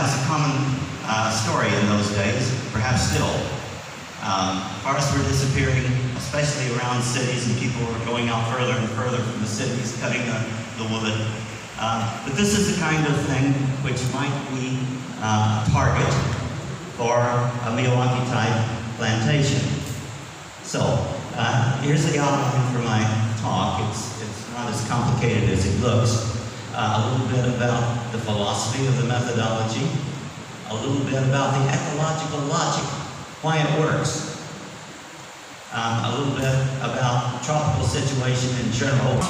was a common story in those days, perhaps still. Forests were disappearing, especially around cities, and people were going out further and further from the cities, cutting the wood. But this is the kind of thing which might be a target for a Miyawaki type plantation. So, here's the outline for my talk. It's not as complicated as it looks. A little bit about the philosophy of the methodology, a little bit about the ecological logic, why it works, a little bit about the tropical situation in general.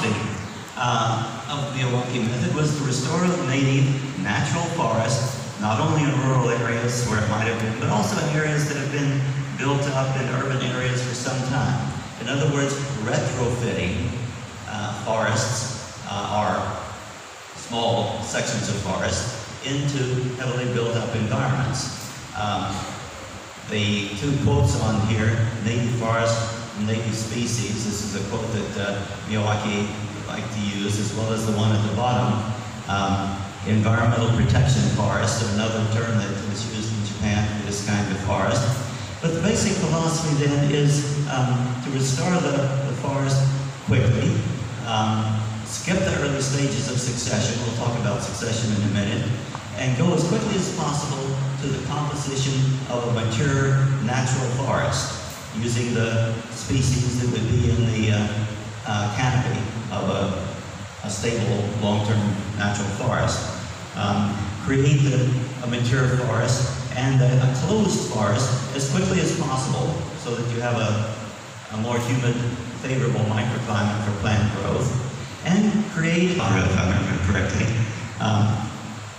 Of the Miyawaki method was to restore native natural forests, not only in rural areas where it might have been, but also in areas that have been built up in urban areas for some time. In other words, retrofitting forests or small sections of forest into heavily built up environments. The two quotes on here, native forest, native species, this is a quote that Miyawaki liked to use, as well as the one at the bottom, environmental protection forest, another term that was used in Japan for this kind of forest. But the basic philosophy then is to restore the forest quickly, skip the early stages of succession, we'll talk about succession in a minute, and go as quickly as possible to the composition of a mature natural forest, using the species that would be in the canopy of a stable, long-term natural forest. Create a mature forest and a closed forest as quickly as possible so that you have a more humid, favorable microclimate for plant growth. And create, if I remember correctly,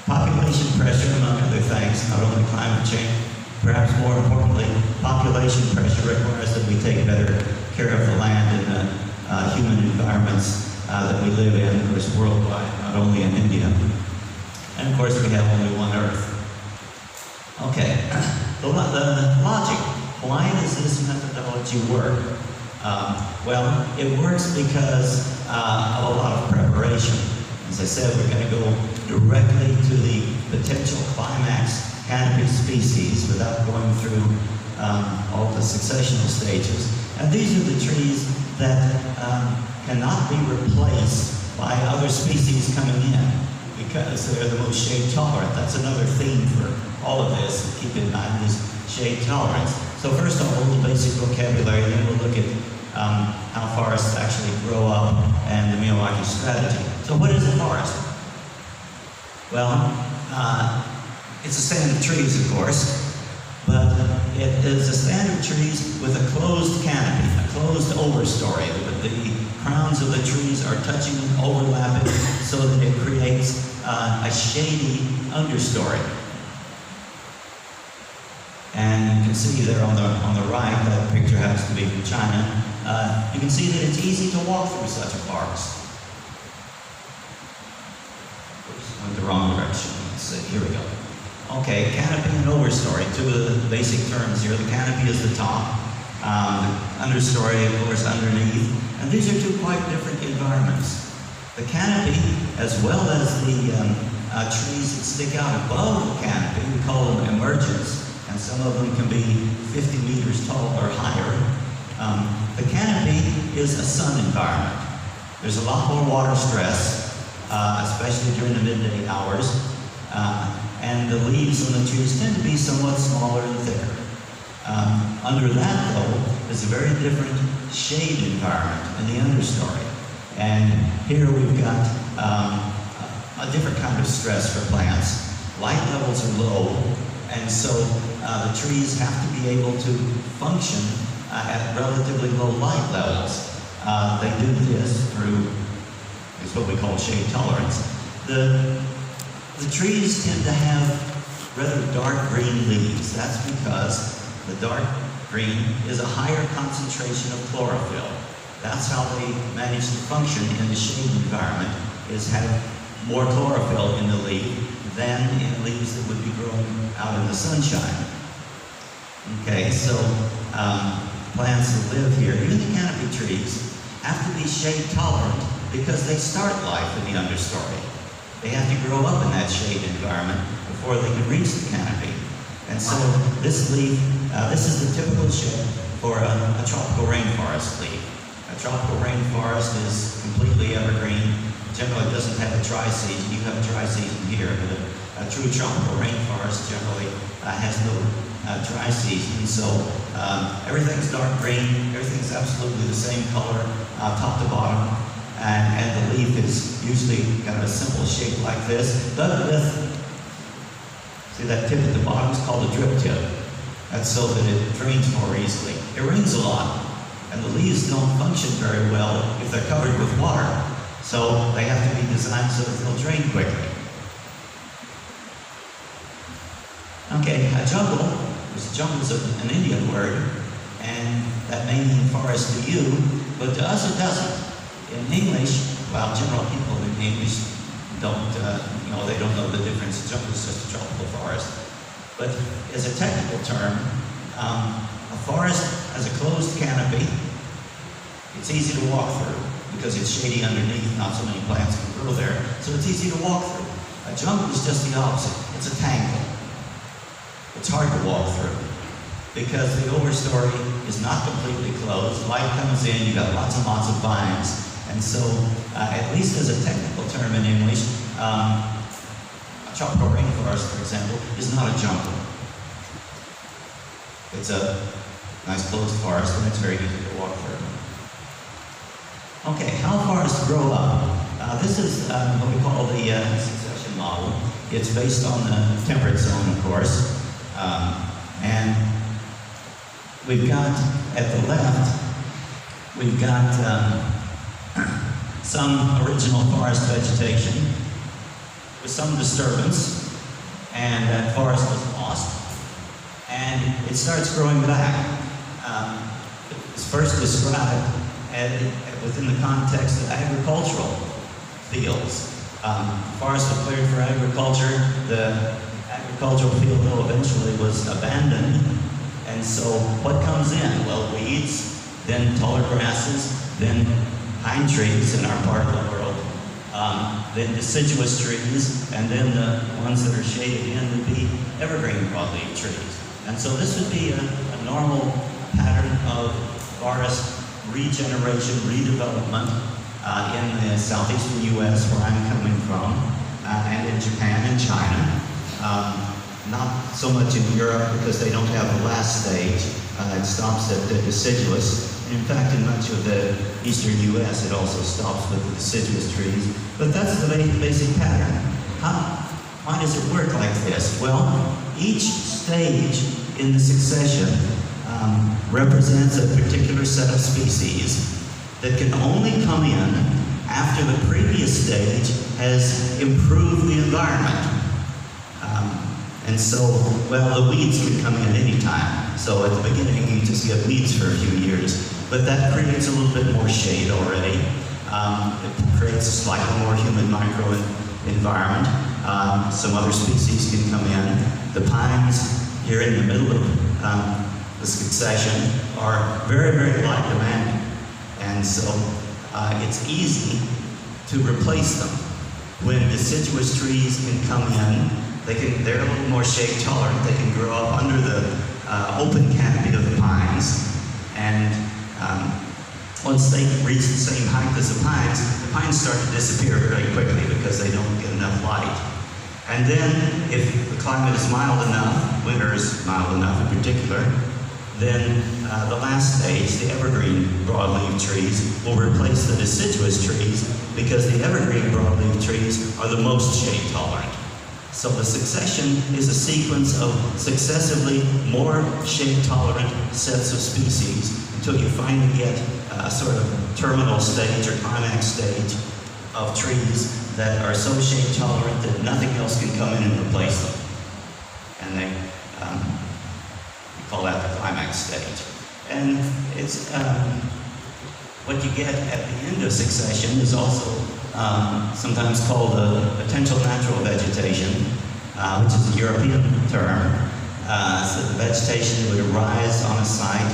population pressure, among other things, not only climate change, perhaps more importantly, population pressure requires that we take better care of the land and the human environments that we live in, of course, worldwide, not only in India. And of course, we have only one Earth. Okay, the logic. Why does this methodology work? Well, it works because of a lot of preparation. As I said, we're going to go directly to the potential climax canopy species without going through all the successional stages. And these are the trees that cannot be replaced by other species coming in because they're the most shade tolerant. That's another theme for all of this, keep in mind, is shade tolerance. So first off, a little basic vocabulary, then we'll look at how forests actually grow up and the Miyawaki strategy. So what is a forest? Well, it's a stand of trees, of course, but it is a stand of trees with a closed canopy, a closed overstory. The crowns of the trees are touching and overlapping so that it creates a shady understory. And you can see there on the right, that picture happens to be from China, you can see that it's easy to walk through such a forest. Oops, went the wrong direction. Let's see, here we go. Okay, canopy and overstory, two of the basic terms here. The canopy is the top, the understory, of course, underneath. And these are two quite different environments. The canopy, as well as the trees that stick out above the canopy, we call them emergents, and some of them can be 50 meters tall or higher. The canopy is a sun environment. There's a lot more water stress, especially during the midday hours, and the leaves on the trees tend to be somewhat smaller and thicker. Under that, though, is a very different shade environment in the understory. And here we've got a different kind of stress for plants. Light levels are low, and so the trees have to be able to function at relatively low light levels. They do this through, it's what we call shade tolerance. The trees tend to have rather dark green leaves. That's because the dark green is a higher concentration of chlorophyll. That's how they manage to function in the shade environment, is have more chlorophyll in the leaf than in leaves that would be growing out in the sunshine. Okay, so plants that live here, even the canopy trees, have to be shade tolerant because they start life in the understory. They have to grow up in that shade environment before before they can reach the canopy. And so this leaf, this is the typical shape for a tropical rainforest leaf. A tropical rainforest is completely evergreen. Generally doesn't have a dry season. You have a dry season here, but a true tropical rainforest generally has no dry season. So everything's dark green, everything's absolutely the same color, top to bottom, and the leaf is usually kind of a simple shape like this, but with, see that tip at the bottom is called a drip tip. That's so that it drains more easily. It rains a lot, and the leaves don't function very well if they're covered with water. So they have to be designed so that they'll drain quickly. Okay, a jungle, because jungle is an Indian word, and that may mean forest to you, but to us it doesn't. In English, well, general people in English don't, they don't know the difference. A jungle is just a tropical forest. But as a technical term, a forest has a closed canopy. It's easy to walk through because it's shady underneath, not so many plants can grow there, so it's easy to walk through. A jungle is just the opposite. It's a tangle. It's hard to walk through because the overstory is not completely closed. Light comes in, you've got lots and lots of vines. And so, at least as a technical term in English, a tropical rainforest, for example, is not a jungle. It's a nice closed forest, and it's very easy to walk through. Okay, how forests grow up. This is what we call the succession model. It's based on the temperate zone, of course. And we've got, at the left, we've got some original forest vegetation with some disturbance, and that forest was lost, and it starts growing back. It's first described within the context of agricultural fields. Forests were cleared for agriculture. The agricultural field, though, eventually was abandoned, and so what comes in? Well, weeds, then taller grasses, then pine trees in our part of the world, then deciduous trees, and then the ones that are shaded in would be evergreen broadleaf trees. And so this would be a normal pattern of forest regeneration, redevelopment in the southeastern U.S. where I'm coming from, and in Japan and China. Not so much in Europe because they don't have the last stage. It stops at the deciduous. In fact, in much of the eastern U.S., it also stops with the deciduous trees. But that's the basic pattern. Why does it work like this? Well, each stage in the succession represents a particular set of species that can only come in after the previous stage has improved the environment. And so, well, the weeds can come in any time. So at the beginning, you just get weeds for a few years. But that creates a little bit more shade already. It creates a slightly more humid micro-environment. Some other species can come in. The pines here in the middle of the succession are very, very light demanding. And so it's easy to replace them. When deciduous trees can come in, they're a little more shade tolerant. They can grow up under the open canopy of the pines. And once they reach the same height as the pines start to disappear very quickly because they don't get enough light. And then, if the climate is mild enough, winter is mild enough in particular, then the last stage, the evergreen broadleaf trees, will replace the deciduous trees because the evergreen broadleaf trees are the most shade tolerant. So the succession is a sequence of successively more shade-tolerant sets of species until you finally get a sort of terminal stage or climax stage of trees that are so shade-tolerant that nothing else can come in and replace them. And we call that the climax stage. And it's what you get at the end of succession is also sometimes called potential natural vegetation, which is a European term. So the vegetation would arise on a site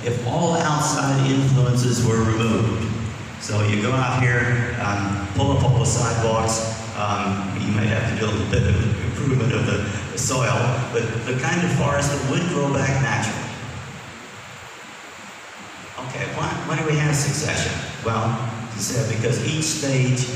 if all outside influences were removed. So you go out here, pull up all the sidewalks, you may have to do a little bit of improvement of the soil, but the kind of forest that would grow back naturally. Okay, why do we have succession? Well, he said because each stage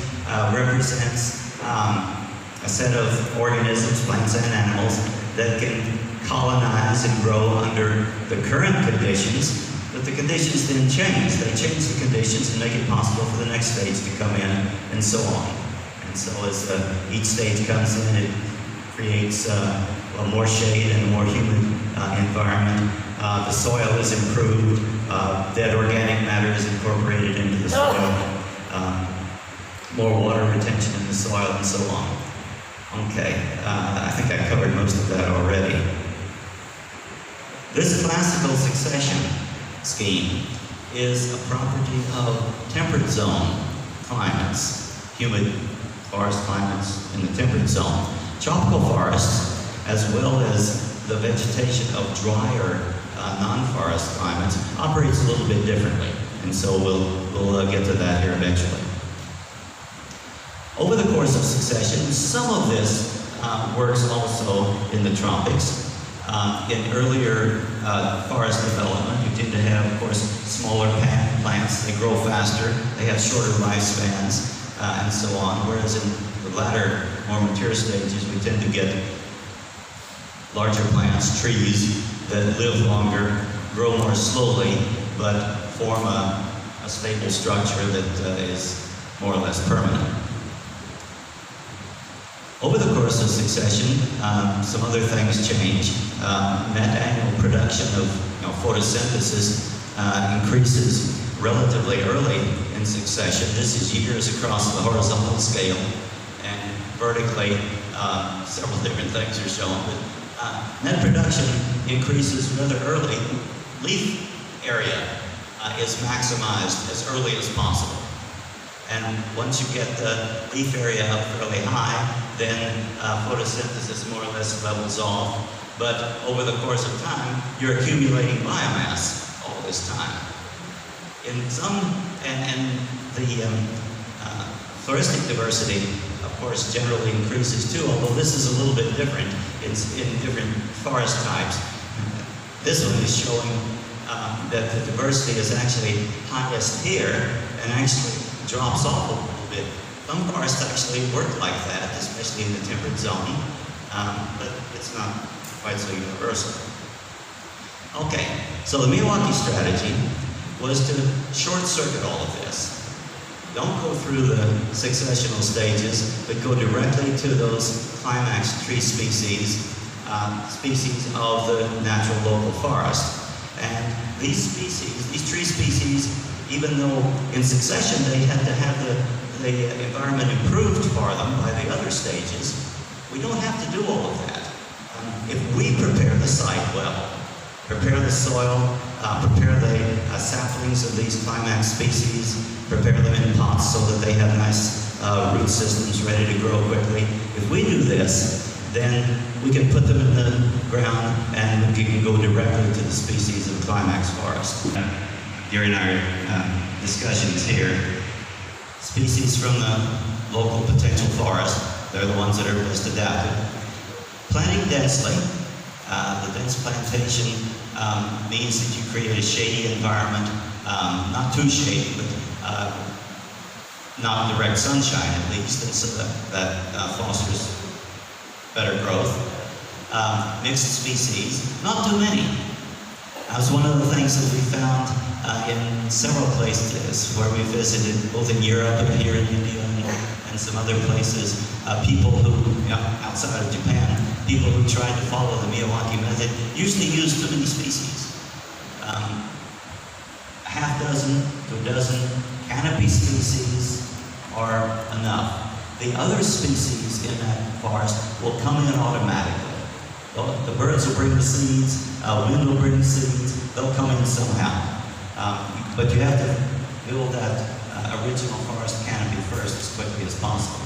represents a set of organisms, plants and animals, that can colonize and grow under the current conditions, but the conditions then change. They change the conditions and make it possible for the next stage to come in, and so on. And so as each stage comes in, it creates more shade and a more humid environment. The soil is improved, dead organic matter is incorporated into the soil, more water retention in the soil, and so on. Okay, I think I covered most of that already. This classical succession scheme is a property of temperate zone climates, humid forest climates in the temperate zone. Tropical forests, as well as the vegetation of drier non-forest climates, operates a little bit differently, and so we'll get to that here eventually. Over the course of succession, some of this works also in the tropics. In earlier forest development, you tend to have, of course, smaller plants. They grow faster, they have shorter lifespans, and so on, whereas in the latter, more mature stages, we tend to get larger plants, trees, that live longer, grow more slowly, but form a stable structure that is more or less permanent. Over the course of succession, some other things change. Net annual production of photosynthesis increases relatively early in succession. This is years across the horizontal scale, and vertically, several different things are shown. But net production increases rather early. Leaf area is maximized as early as possible. And once you get the leaf area up fairly high, then photosynthesis more or less levels off. But over the course of time, you're accumulating biomass all this time. In some, and the floristic diversity, of course, generally increases too, although this is a little bit different in different forest types. This one is showing that the diversity is actually highest here and actually drops off a little bit. Some forests actually work like that, especially in the temperate zone, but it's not quite so universal. Okay, so the Miyawaki strategy was to short-circuit all of this. Don't go through the successional stages, but go directly to those climax tree species, species of the natural local forest. And these tree species, even though in succession they had to have the environment improved for them by the other stages, we don't have to do all of that. If we prepare the site well, prepare the soil, prepare the saplings of these climax species, prepare them in pots so that they have nice root systems ready to grow quickly. If we do this, then we can put them in the ground and we can go directly to the species of the climax forest. During our discussions here, species from the local potential forest, they're the ones that are best adapted. Planting densely, the dense plantation means that you create a shady environment, not too shady, but not direct sunshine at least, and so that fosters better growth. Mixed species, not too many. That was one of the things that we found in several places where we visited, both in Europe and here in India and some other places, people who, outside of Japan, people who tried to follow the Miyawaki method usually used too many species. A half dozen to a dozen canopy species are enough. The other species in that forest will come in automatically. The birds will bring the seeds, wind will bring the seeds, they'll come in somehow. But you have to build that original forest canopy first as quickly as possible.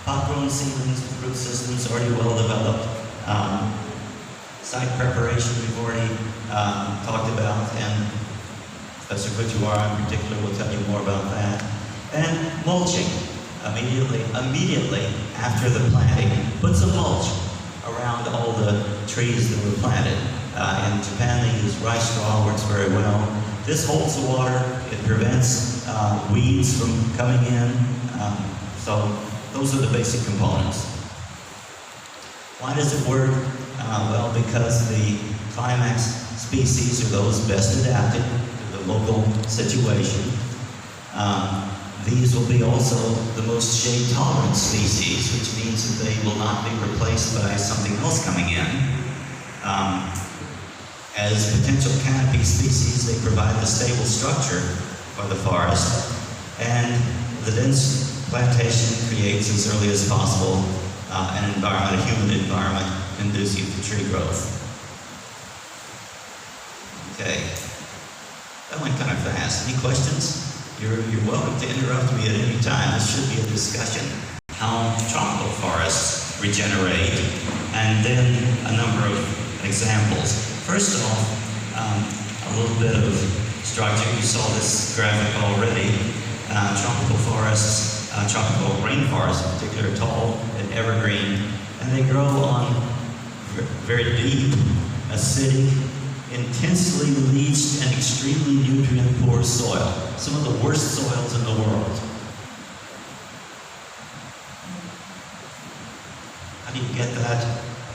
Pot-grown seedlings, root systems already well developed. Site preparation we've already talked about, and Professor Kujiwara in particular will tell you more about that. And mulching. Immediately after the planting, put some mulch around all the trees that were planted. In Japan, they use rice straw, works very well. This holds the water, it prevents weeds from coming in. So those are the basic components. Why does it work? Well, because the climax species are those best adapted to the local situation. These will be also the most shade-tolerant species, which means that they will not be replaced by something else coming in. As potential canopy species, they provide the stable structure for the forest, and the dense plantation creates as early as possible an environment, a humid environment, conducive to tree growth. Okay, that went kind of fast. Any questions? You're welcome to interrupt me at any time. This should be a discussion. How tropical forests regenerate, and then a number of examples. First off, a little bit of structure. You saw this graphic already. Tropical forests, tropical rainforests in particular, are tall and evergreen, and they grow on very deep, acidic, intensely leached and extremely nutrient-poor soil. Some of the worst soils in the world. How do you get that?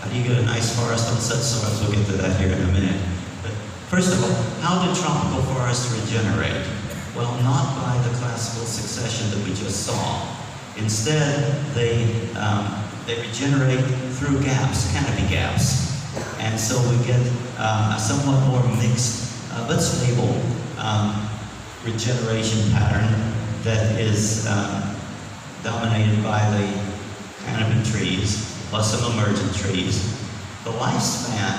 How do you get a nice forest on such soils? We'll get to that here in a minute. But first of all, how do tropical forests regenerate? Well, not by the classical succession that we just saw. Instead, they regenerate through gaps, canopy gaps. And so we get a somewhat more mixed but stable regeneration pattern that is dominated by the canopy trees plus some emergent trees. The lifespan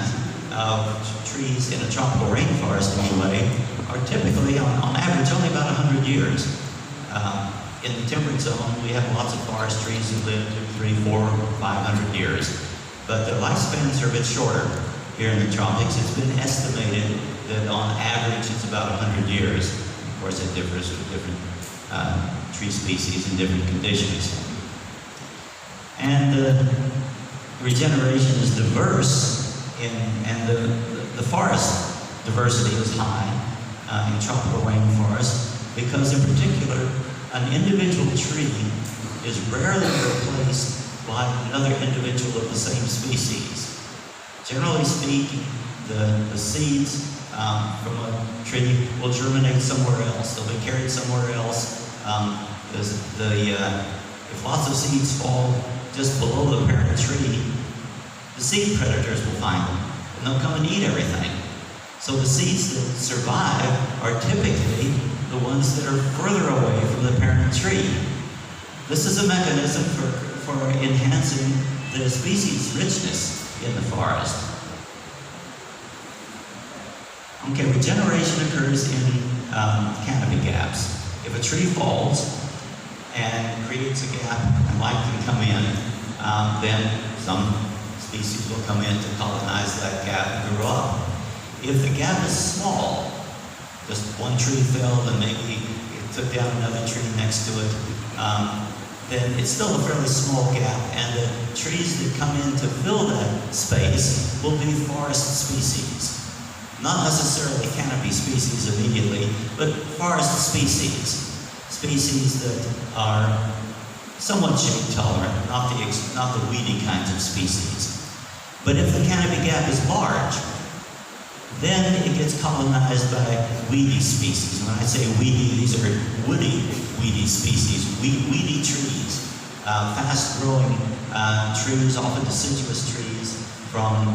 of trees in a tropical rainforest, anyway, are typically, on average, only about 100 years. In the temperate zone, we have lots of forest trees that live 300, 400, 500 years. But the lifespans are a bit shorter here in the tropics. It's been estimated that on average it's about 100 years. Of course, it differs with different tree species and different conditions. And the regeneration is diverse, and the forest diversity is high in tropical rainforests because, in particular, an individual tree is rarely replaced by another individual of the same species. Generally speaking, the seeds from a tree will germinate somewhere else. They'll be carried somewhere else. If lots of seeds fall just below the parent tree, the seed predators will find them, and they'll come and eat everything. So the seeds that survive are typically the ones that are further away from the parent tree. This is a mechanism for enhancing the species richness in the forest. Okay, regeneration occurs in canopy gaps. If a tree falls and creates a gap and light can come in, then some species will come in to colonize that gap and grow up. If the gap is small, just one tree fell and maybe it took down another tree next to it, then it's still a fairly small gap, and the trees that come in to fill that space will be forest species. Not necessarily canopy species immediately, but forest species. Species that are somewhat shade tolerant, not the weedy kinds of species. But if the canopy gap is large, then it gets colonized by weedy species. When I say weedy, these are woody weedy species, weedy trees, fast-growing trees, often deciduous trees from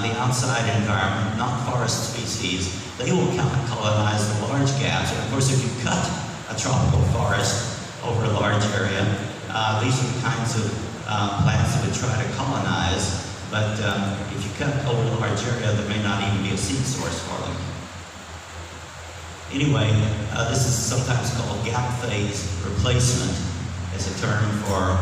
the outside environment, not forest species. They will colonize the large gaps. And of course, if you cut a tropical forest over a large area, these are the kinds of plants that would try to colonize. But if you cut over a large area, there may not even be a seed source for them. Anyway, this is sometimes called gap phase replacement as a term for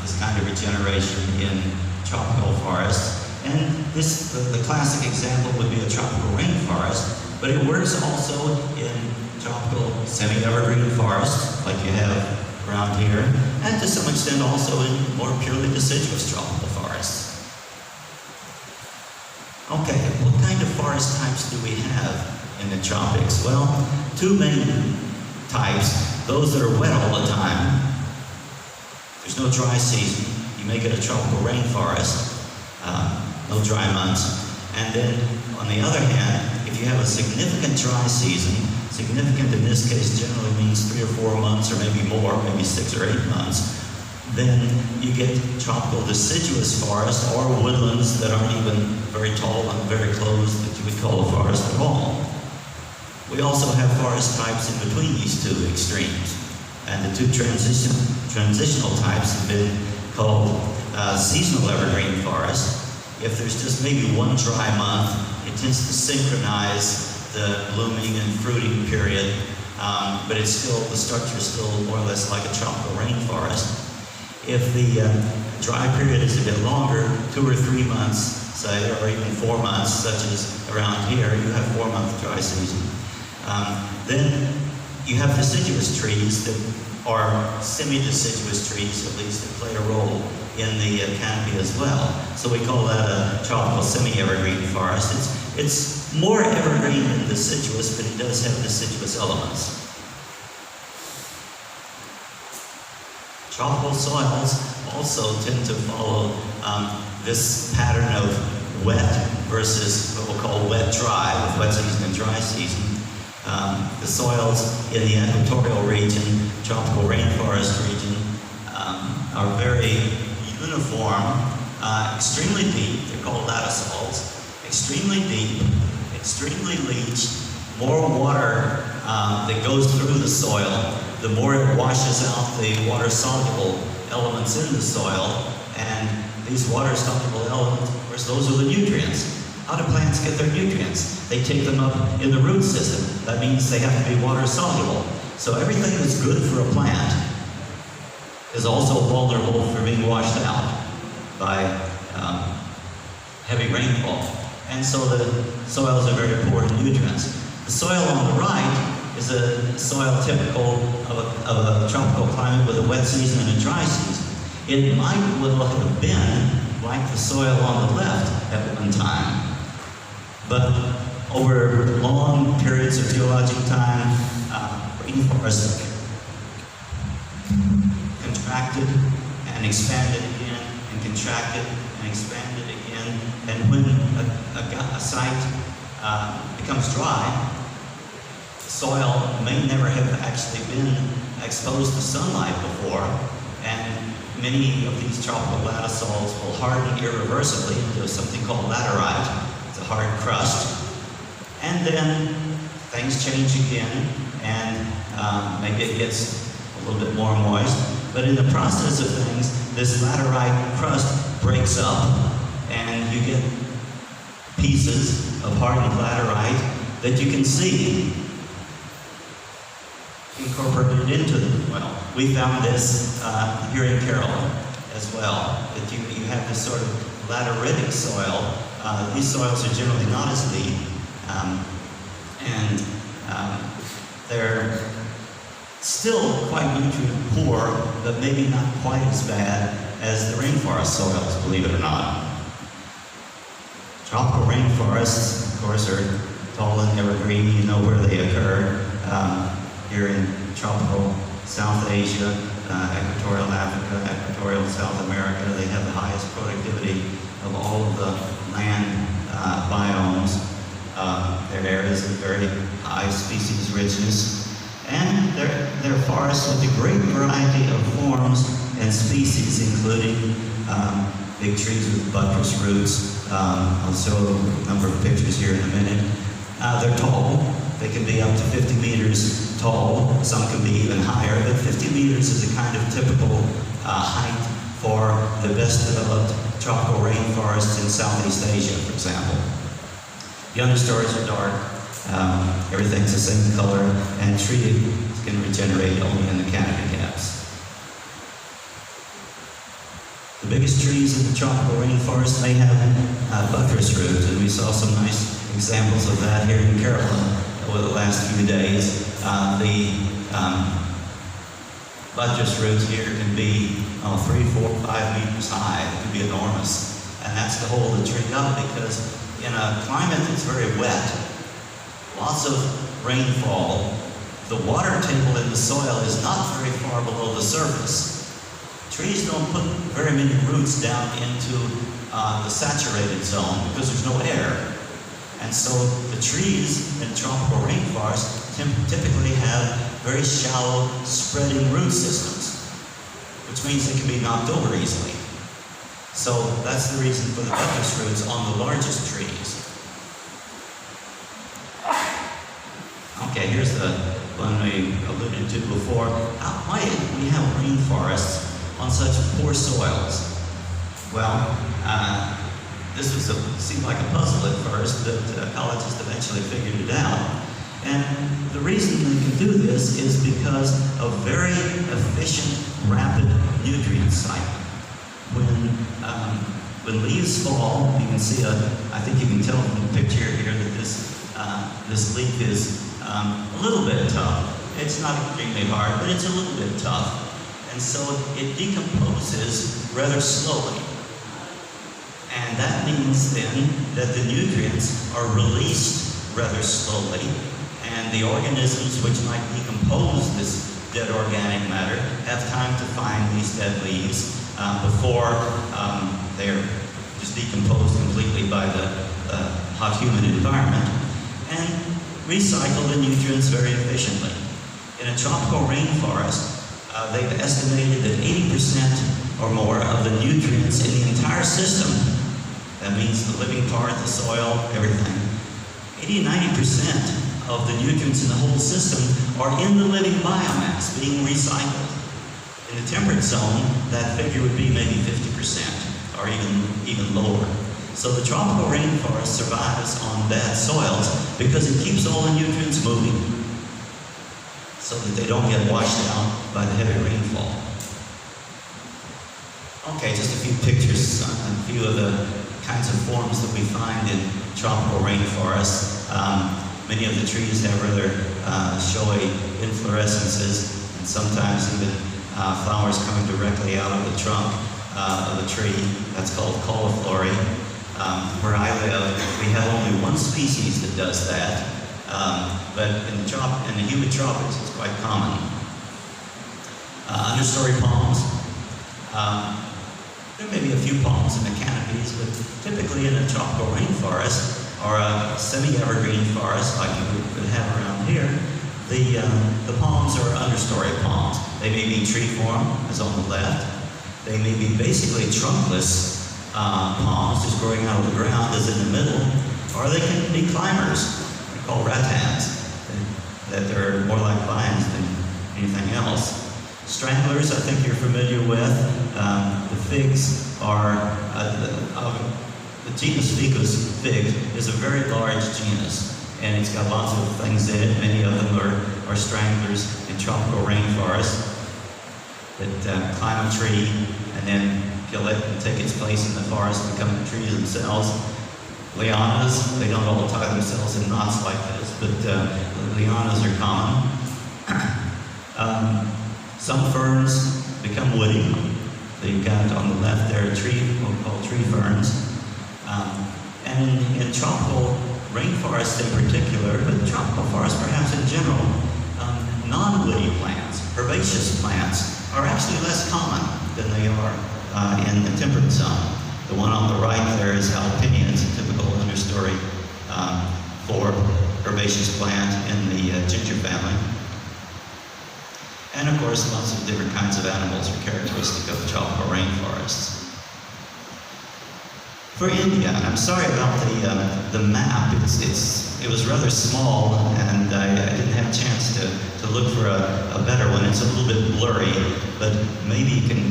this kind of regeneration in tropical forests. And the classic example would be a tropical rainforest, but it works also in tropical semi-evergreen forests, like you have around here, and to some extent also in more purely deciduous tropical forests. Okay, what kind of forest types do we have in the tropics? Well, two main types. Those that are wet all the time. There's no dry season. You make it a tropical rainforest. No dry months. And then, on the other hand, if you have a significant dry season, significant in this case generally means 3 or 4 months, or maybe more, maybe 6 or 8 months, then you get tropical deciduous forests or woodlands that aren't even very tall and very close that you would call a forest at all. We also have forest types in between these two extremes. And the two transitional types have been called seasonal evergreen forest. If there's just maybe one dry month, it tends to synchronize the blooming and fruiting period, but it's still, the structure is still more or less like a tropical rainforest. If the dry period is a bit longer, 2 or 3 months, say, or even 4 months, such as around here, you have 4-month dry season. Then you have deciduous trees that are semi-deciduous trees, at least, that play a role in the canopy as well. So we call that a tropical semi-evergreen forest. It's more evergreen than deciduous, but it does have deciduous elements. Tropical soils also tend to follow this pattern of wet versus what we'll call wet-dry, with wet season and dry season. The soils in the equatorial region, tropical rainforest region, are very uniform, extremely deep. They're called latisols. Extremely deep, extremely leached, more water that goes through the soil, the more it washes out the water-soluble elements in the soil. And these water-soluble elements, of course, those are the nutrients. How do plants get their nutrients? They take them up in the root system. That means they have to be water-soluble. So everything that's good for a plant is also vulnerable for being washed out by heavy rainfall. And so the soils are very poor in nutrients. The soil on the right is a soil typical of a tropical climate with a wet season and a dry season. It might well have been like the soil on the left at one time. But over long periods of geologic time, rainforests contracted and expanded again, and contracted and expanded again. And when a site becomes dry, the soil may never have actually been exposed to sunlight before, and many of these tropical latisols will harden irreversibly into something called laterite. It's a hard crust. And then things change again, and maybe it gets a little bit more moist. But in the process of things, this laterite crust breaks up, and you get pieces of hardened laterite that you can see incorporated into them. Well, we found this here in Carolyn as well, that you have this sort of lateritic soil. These soils are generally not as deep, and they're still quite nutrient poor, but maybe not quite as bad as the rainforest soils, believe it or not. Tropical rainforests, of course, are tall and evergreen. You know where they occur. Here in tropical South Asia, equatorial Africa, equatorial South America, they have the highest productivity of all of the land biomes. Their areas of very high species richness. And they're forests with a great variety of forms and species, including big trees with buttress roots. I'll show a number of pictures here in a minute. They're tall. They can be up to 50 meters tall. Some can be even higher, but 50 meters is a kind of typical height for the best developed tropical rainforests in Southeast Asia, for example. The understories are dark. Everything's the same color, and treated can regenerate only in the canopy caps. The biggest trees in the tropical rainforest may have buttress roots, and we saw some nice examples of that here in Carolyn over the last few days. The buttress roots here can be 3, 4, 5 meters high. It can be enormous, and that's to hold the tree up, because in a climate that's very wet, lots of rainfall, the water table in the soil is not very far below the surface. Trees don't put very many roots down into the saturated zone because there's no air. And so the trees in tropical rainforests typically have very shallow spreading root systems, which means they can be knocked over easily. So that's the reason for the buttress roots on the largest trees. Okay, here's the one we alluded to before. Why do we have rainforests on such poor soils? Well, this seemed like a puzzle at first, but ecologists eventually figured it out. And the reason they can do this is because of very efficient, rapid nutrient cycle. When leaves fall, you can see I think you can tell from the picture here that this leaf is a little bit tough. It's not extremely hard, but it's a little bit tough. And so it decomposes rather slowly. And that means then that the nutrients are released rather slowly, and the organisms which might decompose this dead organic matter have time to find these dead leaves before they're just decomposed completely by the hot, humid environment, and recycle the nutrients very efficiently. In a tropical rainforest, they've estimated that 80% or more of the nutrients in the entire system, that means the living part, the soil, everything, 80-90% of the nutrients in the whole system are in the living biomass being recycled. In the temperate zone, that figure would be maybe 50% or even lower. So the tropical rainforest survives on bad soils because it keeps all the nutrients moving so that they don't get washed out by the heavy rainfall. Okay, just a few pictures on a few of the kinds of forms that we find in tropical rainforests. Many of the trees have rather showy inflorescences, and sometimes even flowers coming directly out of the trunk of the tree. That's called cauliflory. Where I live, we have only one species that does that, but in the humid tropics, it's quite common. Understory palms. There may be a few palms in the canopies, but typically in a tropical rainforest or a semi-evergreen forest like you would have around here, the palms are understory palms. They may be tree form, as on the left. They may be basically trunkless palms just growing out of the ground, as in the middle, or they can be climbers. They're called rattans, that they're more like vines than anything else. Stranglers, I think you're familiar with. The figs are, the genus Ficus fig is a very large genus, and it's got lots of things in it. Many of them are stranglers in tropical rainforests that climb a tree and then kill it and take its place in the forest and become the trees themselves. Lianas, they don't all tie themselves in knots like this, but lianas are common. Some ferns become woody. So you've got on the left there a tree, what we call tree ferns. And in tropical rainforests in particular, but tropical forests perhaps in general, non-woody plants, herbaceous plants, are actually less common than they are in the temperate zone. The one on the right there is jalapeno. It's a typical understory for herbaceous plant in the ginger family. And of course, lots of different kinds of animals are characteristic of tropical rainforests. For India, and I'm sorry about the map. It was rather small, and I didn't have a chance to look for a better one. It's a little bit blurry, but maybe you can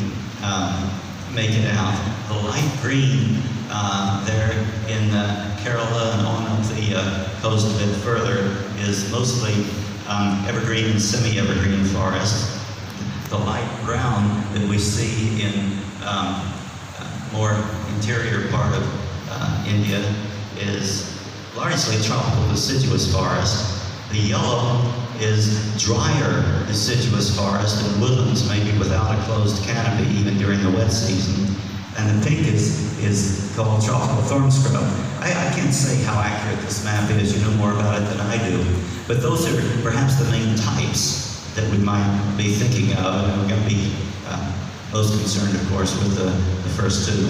make it out. The light green there in Kerala and on up the coast a bit further is mostly evergreen and semi-evergreen forest. The light brown that we see in more interior part of India is largely tropical deciduous forest. The yellow is drier deciduous forest and woodlands, maybe without a closed canopy even during the wet season. and the pink is called tropical thorn scrub. I can't say how accurate this map is. You know more about it than I do. But those are perhaps the main types that we might be thinking of, and we're going to be most concerned, of course, with the first two.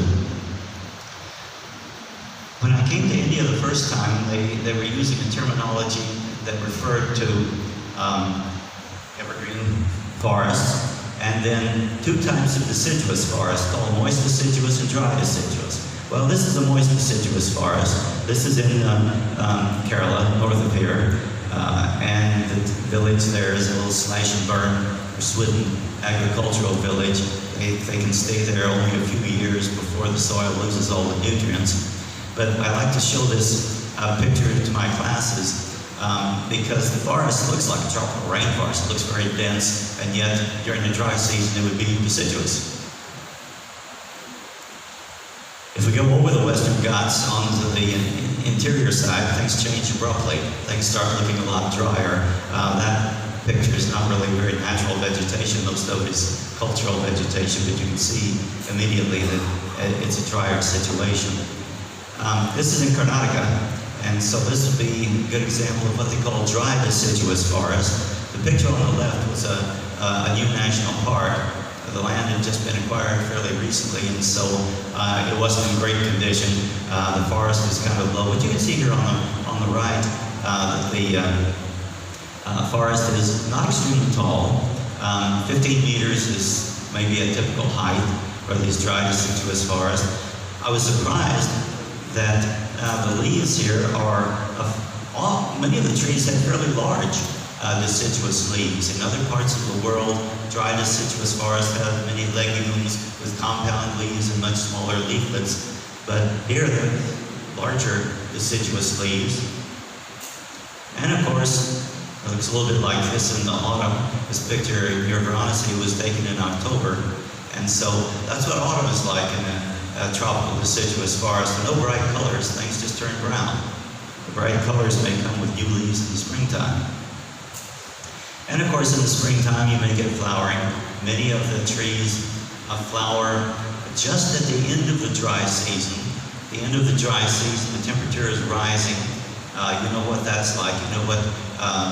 When I came to India the first time, they were using a terminology that referred to evergreen forests, and then two types of deciduous forests called moist deciduous and dry deciduous. Well, this is a moist deciduous forest. This is in Kerala, north of here, and the village there is a little slash and burn or Swidden agricultural village. They can stay there only a few years before the soil loses all the nutrients. But I like to show this picture to my classes because the forest looks like a tropical rainforest. It looks very dense, and yet during the dry season it would be deciduous. If we go over the Western Ghats onto the interior side, things change abruptly. Things start looking a lot drier. That picture is not really very natural vegetation. Most of it is cultural vegetation, but you can see immediately that it's a drier situation. This is in Karnataka, and so this would be a good example of what they call dry deciduous forest. The picture on the left was a new national park. The land had just been acquired fairly recently, and so it wasn't in great condition. The forest is kind of low, but you can see here on the right that the forest is not extremely tall. 15 meters is maybe a typical height for these dry deciduous forests. I was surprised that the leaves here are, many of the trees have fairly large deciduous leaves. In other parts of the world, dry deciduous forests have many legumes with compound leaves and much smaller leaflets. But here they're larger deciduous leaves. And of course, it looks a little bit like this in the autumn. This picture near Varanasi was taken in October. And so that's what autumn is like in a tropical deciduous forest. No bright colors, things just turn brown. The bright colors may come with new leaves in the springtime. And of course in the springtime you may get flowering. Many of the trees flower just at the end of the dry season. The end of the dry season, the temperature is rising. You know what that's like. You know what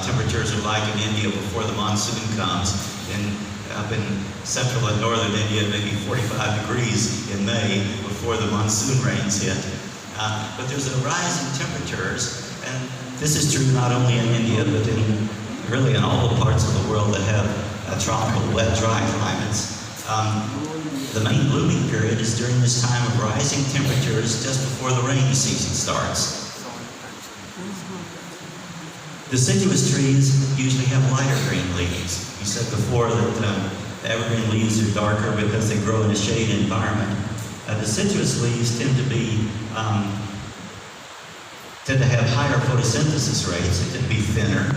temperatures are like in India before the monsoon comes. Up in central and northern India, maybe 45 degrees in May before the monsoon rains hit. But there's a rise in temperatures, and this is true not only in India, but really in all the parts of the world that have tropical, wet, dry climates. The main blooming period is during this time of rising temperatures just before the rainy season starts. Deciduous trees usually have lighter green leaves. You said before that the evergreen leaves are darker because they grow in a shade environment. Deciduous leaves tend to have higher photosynthesis rates. They tend to be thinner,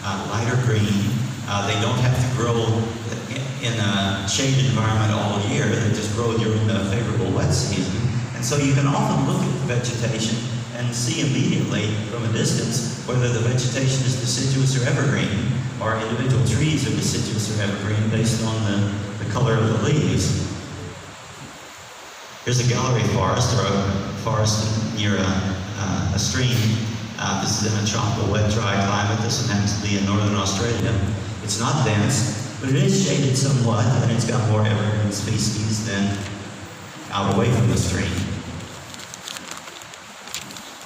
lighter green. They don't have to grow in a shade environment all year. They just grow during the favorable wet season. And so you can often look at the vegetation and see immediately from a distance whether the vegetation is deciduous or evergreen, or individual trees are deciduous or evergreen based on the color of the leaves. Here's a gallery forest, or a forest near a stream. This is in a tropical wet dry climate. This one happens to be in northern Australia. It's not dense, but it is shaded somewhat, and it's got more evergreen species than out away from the stream.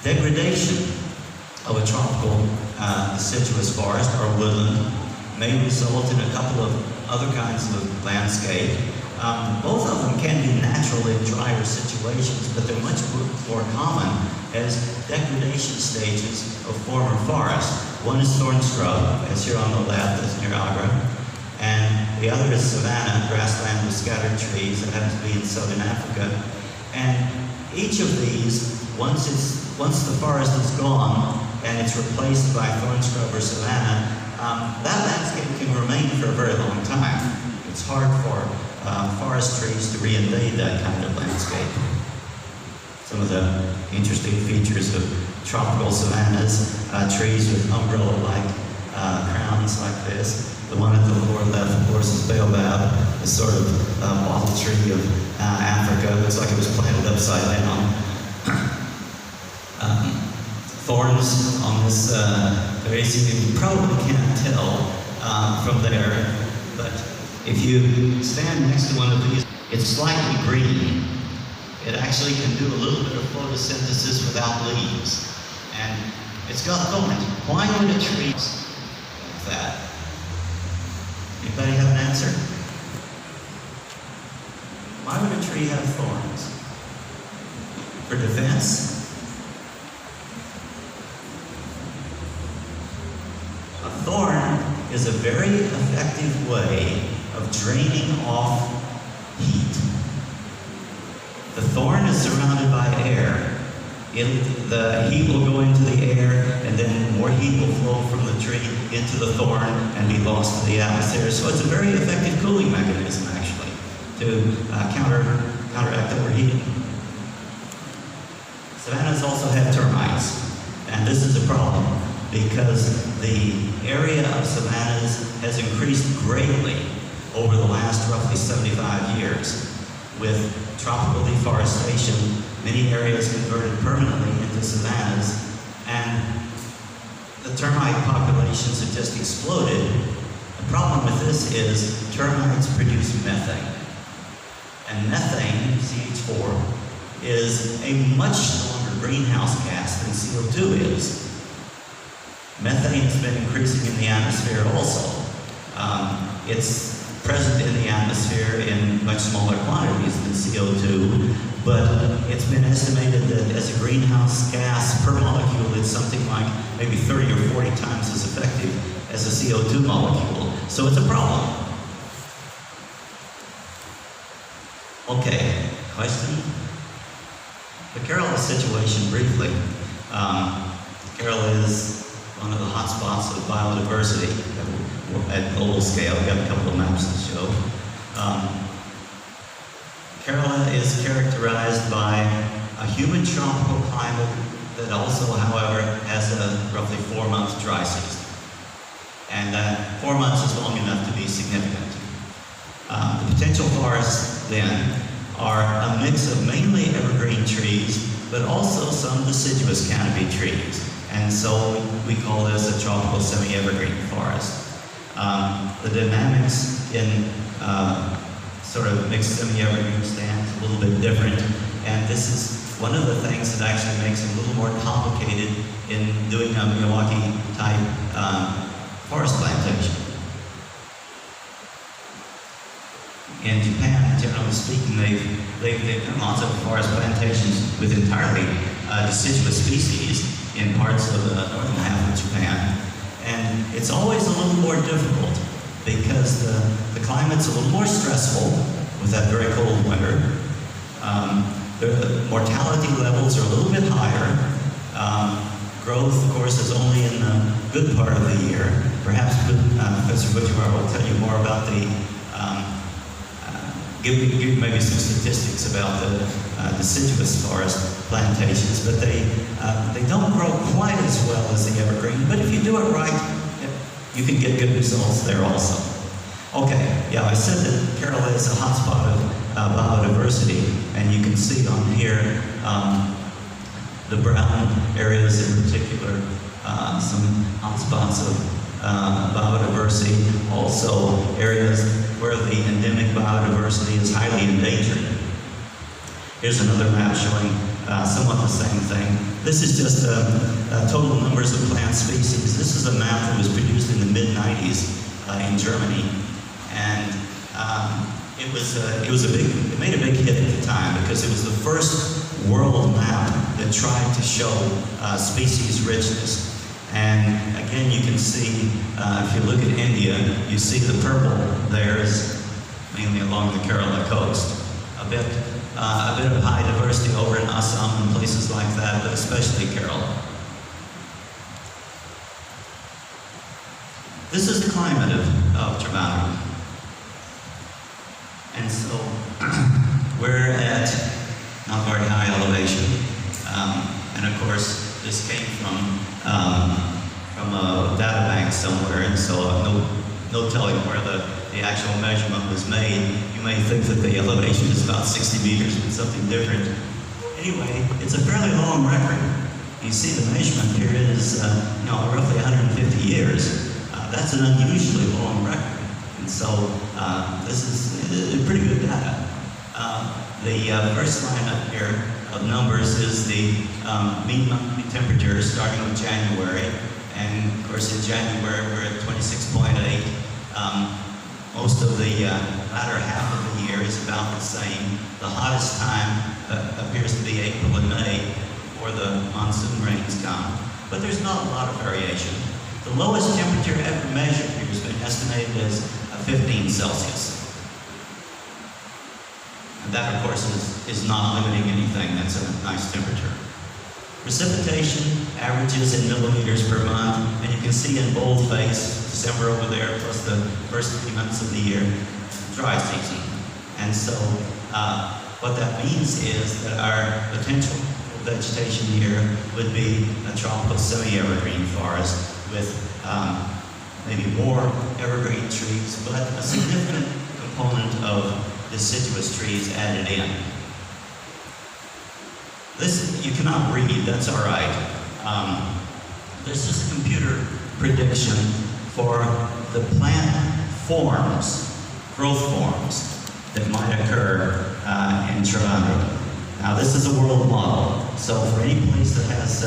Degradation of a tropical deciduous forest or woodland may result in a couple of other kinds of landscape. Both of them can be natural in drier situations, but they're much more common as degradation stages of former forest. One is thorn scrub, as here on the left, that's near Agra, and the other is savanna, grassland with scattered trees that happens to be in southern Africa. And each of these, once the forest is gone and it's replaced by thorn scrub or savanna, that landscape can remain for a very long time. It's hard for forest trees to reinvade that kind of landscape. Some of the interesting features of tropical savannas, trees with umbrella-like crowns like this. The one at the lower left, of course, is baobab. this sort of bottle tree of Africa. It looks like it was planted upside down. Thorns on this basic, you probably can't tell from there, but if you stand next to one of these, it's slightly green. It actually can do a little bit of photosynthesis without leaves, and it's got thorns. Why would a tree like that? Anybody have an answer? Why would a tree have thorns? For defense? A thorn is a very effective way of draining off heat. The thorn is surrounded by air. The heat will go into the air, and then more heat will flow from the tree into the thorn and be lost to the atmosphere. So it's a very effective cooling mechanism, actually, to counteract overheating. Savannas also have termites, and this is a problem because the area of savannas has increased greatly over the last roughly 75 years. With tropical deforestation, many areas converted permanently into savannas, and the termite populations have just exploded. The problem with this is termites produce methane. And methane, CH4, is a much stronger greenhouse gas than CO2 is. Methane has been increasing in the atmosphere also. It's present in the atmosphere in much smaller quantities than CO2, but it's been estimated that as a greenhouse gas per molecule, it's something like maybe 30 or 40 times as effective as a CO2 molecule. So it's a problem. Okay, question? The Kerala situation briefly. Kerala is one of the hot spots of biodiversity at global scale. We've got a couple of maps to show. Kerala is characterized by a humid tropical climate that also, however, has a roughly 4-month dry season. And that 4 months is long enough to be significant. The potential forests, then, are a mix of mainly evergreen trees, but also some deciduous canopy trees. And so we call this a tropical semi-evergreen forest. The dynamics in sort of mixed semi-evergreen stands a little bit different, and this is one of the things that actually makes it a little more complicated in doing a Miyawaki type forest plantation. In Japan, generally speaking, they've done lots of forest plantations with entirely deciduous species in parts of the northern half of Japan. And it's always a little more difficult because the climate's a little more stressful with that very cold winter. The mortality levels are a little bit higher. Growth, of course, is only in the good part of the year. Perhaps Professor Butcher will tell you more about the give maybe some statistics about the deciduous forest plantations, but they don't grow quite as well as the evergreen, but if you do it right, you can get good results there also. Okay, yeah, I said that Kerala is a hotspot of biodiversity, and you can see on here the brown areas in particular, some hotspots of biodiversity, also areas where the endemic biodiversity is highly endangered. Here's another map showing somewhat the same thing. This is just total numbers of plant species. This is a map that was produced in the mid-90s in Germany, and it made a big hit at the time because it was the first world map that tried to show species richness. And again, you can see, if you look at India, you see the purple there is mainly along the Kerala coast. A bit of high diversity over in Assam and places like that, but especially Kerala. This is the climate of Trivandrum. And so we're at not very high elevation. And of course, this came from a data bank somewhere, and so no telling where the the actual measurement was made, you may think that the elevation is about 60 meters, but something different. Anyway, it's a fairly long record. You see the measurement period is roughly 150 years. That's an unusually long record. And so this is pretty good data. The first line up here of numbers is the mean monthly temperature starting with January. And of course in January we're at 26.8. Most of the latter half of the year is about the same. The hottest time appears to be April and May before the monsoon rains come. But there's not a lot of variation. The lowest temperature ever measured here has been estimated as 15 Celsius. And that, of course, is not limiting anything. That's a nice temperature. Precipitation averages in millimeters per month, and you can see in boldface, December over there, plus the first 3 months of the year, dry season. And so what that means is that our potential vegetation here would be a tropical semi-evergreen forest with maybe more evergreen trees, but a significant component of deciduous trees added in. This, you cannot read, that's all right. There's just a computer prediction for the plant forms, growth forms, that might occur in Toronto. Now this is a world model, so for any place that has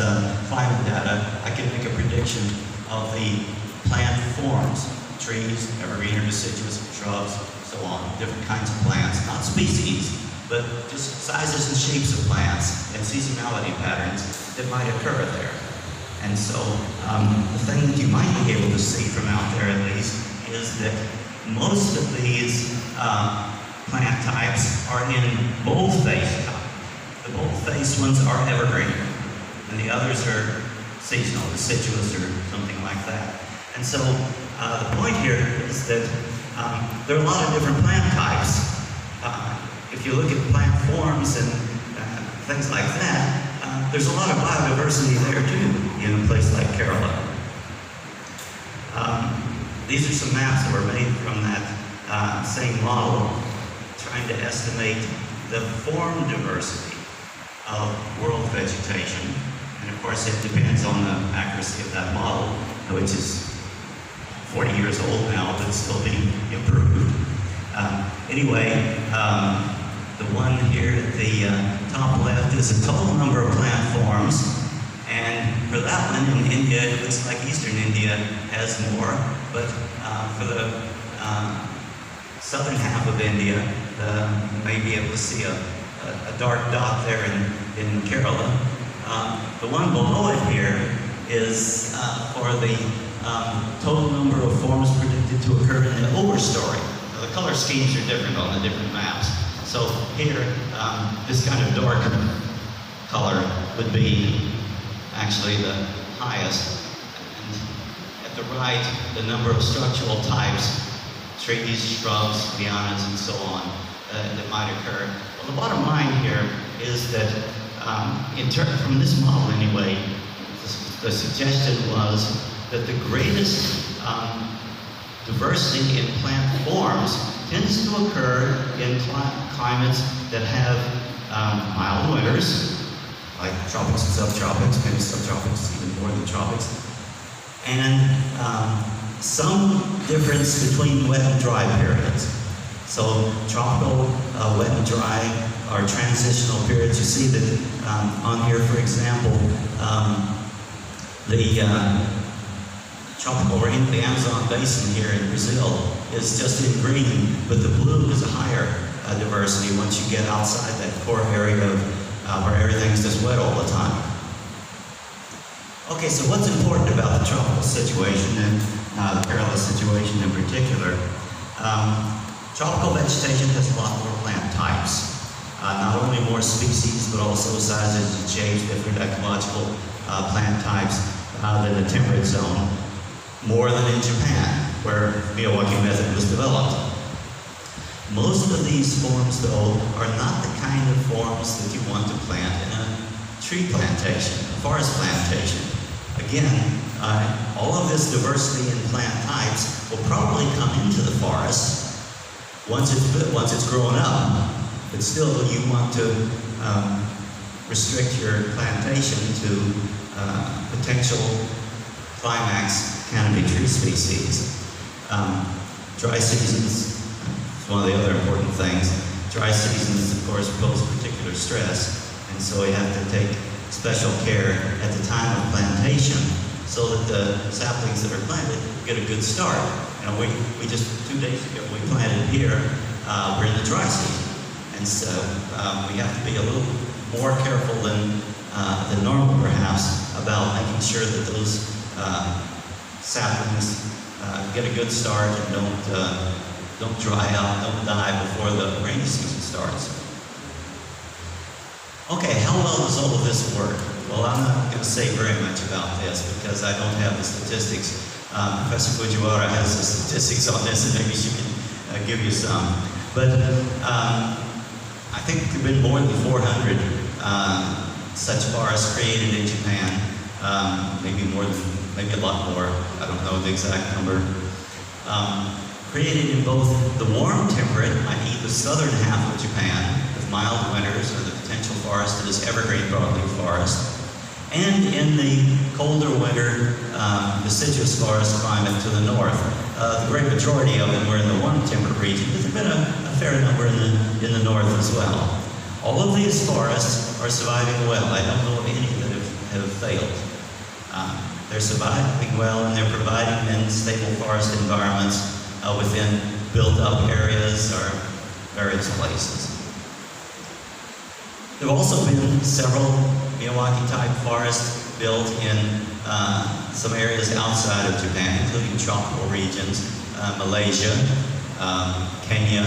climate data, I can make a prediction of the plant forms, trees, evergreen or deciduous, shrubs, so on, different kinds of plants, not species, but just sizes and shapes of plants and seasonality patterns that might occur there. And so the thing that you might be able to see from out there at least is that most of these plant types are in boldface type. The boldface ones are evergreen, and the others are seasonal, deciduous or something like that. And so the point here is that there are a lot of different plant types. If you look at plant forms and things like that, there's a lot of biodiversity there too in a place like Kerala. These are some maps that were made from that same model, trying to estimate the form diversity of world vegetation. And of course it depends on the accuracy of that model, which is 40 years old now, but still being improved. Anyway, the one here at the top left is the total number of plant forms. And for that one in India, it looks like Eastern India has more, but for the southern half of India, you may be able to see a dark dot there in Kerala. The one below it here is for the total number of forms predicted to occur in the overstory. Now, the color schemes are different on the different maps. So here, this kind of dark color would be actually the highest. And at the right, the number of structural types, trees, shrubs, lianas, and so on, that might occur. Well, the bottom line here is that, from this model anyway, the suggestion was that the greatest diversity in plant forms tends to occur in climates that have mild winters, like tropics and subtropics, maybe subtropics even more than tropics, and some difference between wet and dry periods. So tropical, wet and dry are transitional periods. You see that on here, for example, the tropical rain, the Amazon basin here in Brazil is just in green, but the blue is a higher diversity once you get outside that core area of where everything's just wet all the time. Okay, so what's important about the tropical situation and the Kerala situation in particular? Tropical vegetation has a lot more plant types. Not only more species, but also sizes and shapes, different ecological plant types than the temperate zone. More than in Japan, where the Miyawaki method was developed. Most of these forms, though, are not the kind of forms that you want to plant in a tree plantation, a forest plantation. Again, all of this diversity in plant types will probably come into the forest once it's grown up. But still, you want to restrict your plantation to potential climax canopy tree species. Dry seasons is one of the other important things. Dry seasons, of course, pose particular stress, and so we have to take special care at the time of plantation so that the saplings that are planted get a good start. You know, we just 2 days ago we planted here. We're in the dry season, and so we have to be a little more careful than normal, perhaps, about making sure that those saplings get a good start and don't dry out, don't die before the rainy season starts. Okay, how well does all of this work? Well, I'm not going to say very much about this because I don't have the statistics. Professor Fujiwara has the statistics on this, and maybe she can give you some. But I think there have been more than 400 such forests created in Japan. Maybe a lot more. I don't know the exact number. Created in both the warm temperate, i.e. the southern half of Japan, with mild winters, or the potential forest that is evergreen broadleaf forest, and in the colder winter, deciduous forest climate to the north. The great majority of them were in the warm temperate region, but there have been a fair number in the north as well. All of these forests are surviving well. I don't know of any that have failed. They're surviving well, and they're providing then stable forest environments within built-up areas or various places. There have also been several Miyawaki-type forests built in some areas outside of Japan, including tropical regions, Malaysia, Kenya,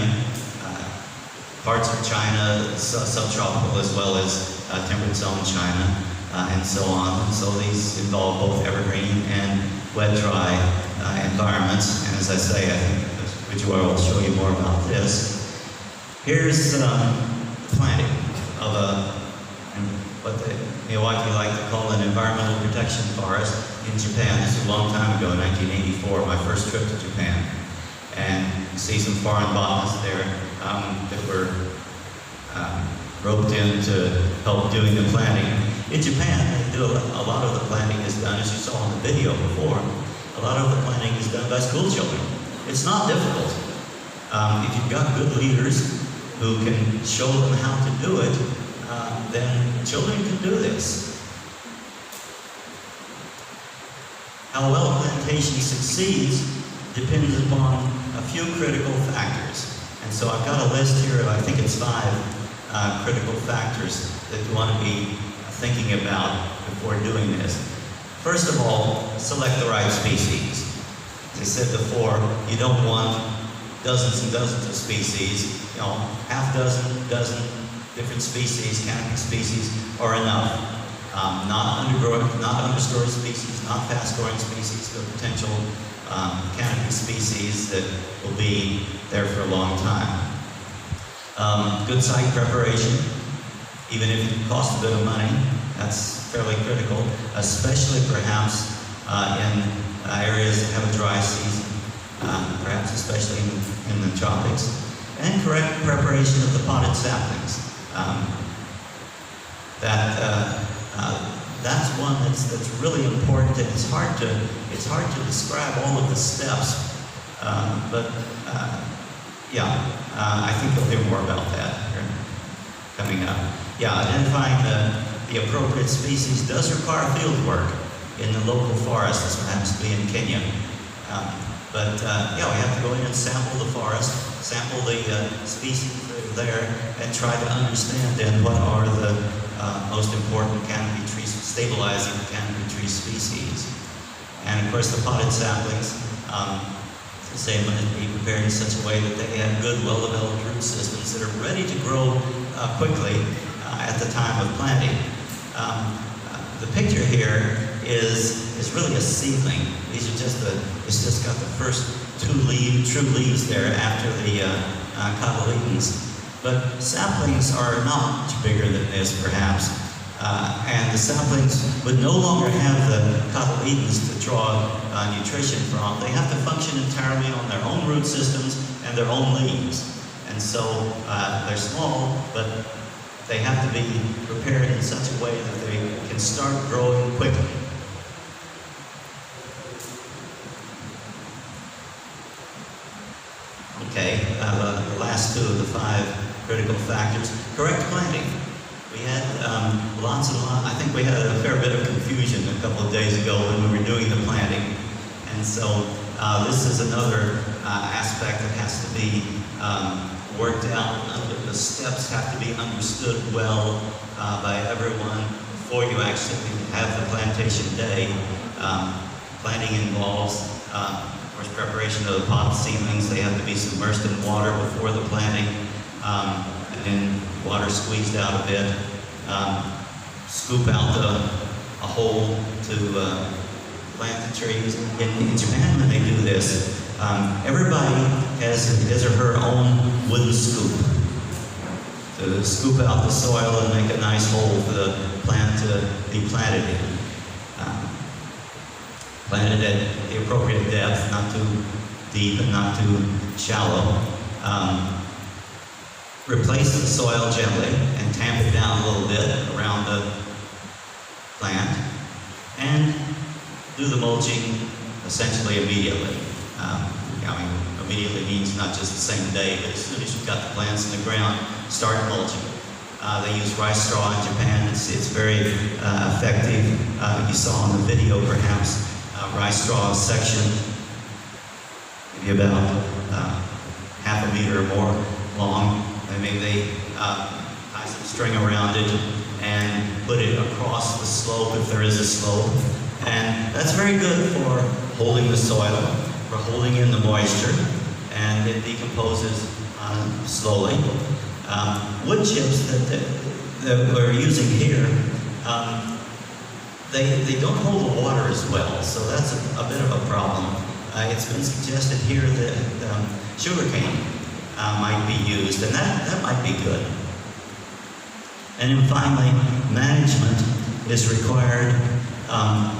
parts of China, subtropical as well as temperate zone China, and so on. So these involve both evergreen and wet-dry environments. And as I say, I think Fujiwara will show you more about this. Here's planting of what the Miyawaki like to call an environmental protection forest in Japan. This is a long time ago, 1984, my first trip to Japan. And you see some foreign botanists there that were roped in to help doing the planting. In Japan, they do a lot of the planting is done, as you saw in the video before, a lot of the planting is done by school children. It's not difficult. If you've got good leaders who can show them how to do it, then children can do this. How well a plantation succeeds depends upon a few critical factors. And so I've got a list here of, I think it's 5 critical factors that you want to be thinking about before doing this. First of all, select the right species. As I said before, you don't want dozens and dozens of species. You know, half dozen different species, canopy species are enough. Not understory species, not fast-growing species, but potential canopy species that will be there for a long time. Good site preparation, even if it costs a bit of money, that's fairly critical, especially perhaps in areas that have a dry season, perhaps especially in the tropics. And correct preparation of the potted saplings. That's one that's really important, and it's hard to describe all of the steps. I think you'll hear more about that here coming up. Yeah, identifying the appropriate species does require field work in the local forest, as perhaps be in Kenya. We have to go in and sample the forest, sample the species that are there, and try to understand then what are the most important canopy tree, stabilizing canopy tree species. And of course the potted saplings, the same one, be prepared in such a way that they have good, well-developed root systems that are ready to grow quickly at the time of planting. The picture here is really a seedling. These are it's just got the first true leaves there after the cotyledons. But saplings are not much bigger than this, perhaps. and the saplings would no longer have the cotyledons to draw nutrition from. They have to function entirely on their own root systems and their own leaves. And so they're small, but they have to be prepared in such a way that they can start growing quickly. Okay, the last two of the 5 critical factors. Correct planting. We had I think we had a fair bit of confusion a couple of days ago when we were doing the planting. And so this is another aspect that has to be worked out. The steps have to be understood well by everyone before you actually have the plantation day. Planting involves, of course, preparation of the pot seedlings. They have to be submersed in water before the planting, and then water squeezed out a bit. Scoop out a hole to plant the trees. In Japan, when they do this, everybody has his or her own wooden scoop to scoop out the soil and make a nice hole for the plant to be planted in. Planted at the appropriate depth, not too deep and not too shallow. Replace the soil gently and tamp it down a little bit around the plant, and do the mulching essentially immediately. Immediately means not just the same day, but as soon as you've got the plants in the ground, start mulching. They use rice straw in Japan. It's very effective. You saw in the video, perhaps, rice straw section, maybe about half a meter or more long. And maybe they tie some string around it and put it across the slope if there is a slope. And that's very good for holding the soil, for holding in the moisture, and it decomposes slowly. Wood chips that we're using here, they don't hold the water as well, so that's a bit of a problem. It's been suggested here that sugarcane might be used, and that might be good. And then finally, management is required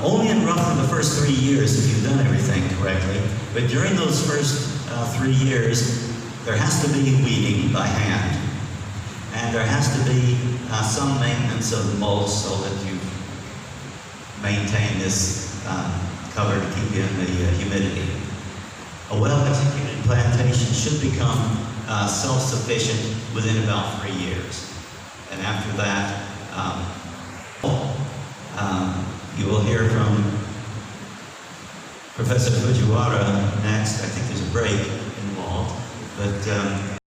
only in roughly the first 3 years if you've done everything correctly. But during those first 3 years, there has to be weeding by hand. And there has to be some maintenance of the mulch so that you maintain this cover to keep in the humidity. A well-executed plantation should become self-sufficient within about 3 years. And after that, you will hear from Professor Fujiwara next. I think there's a break involved, but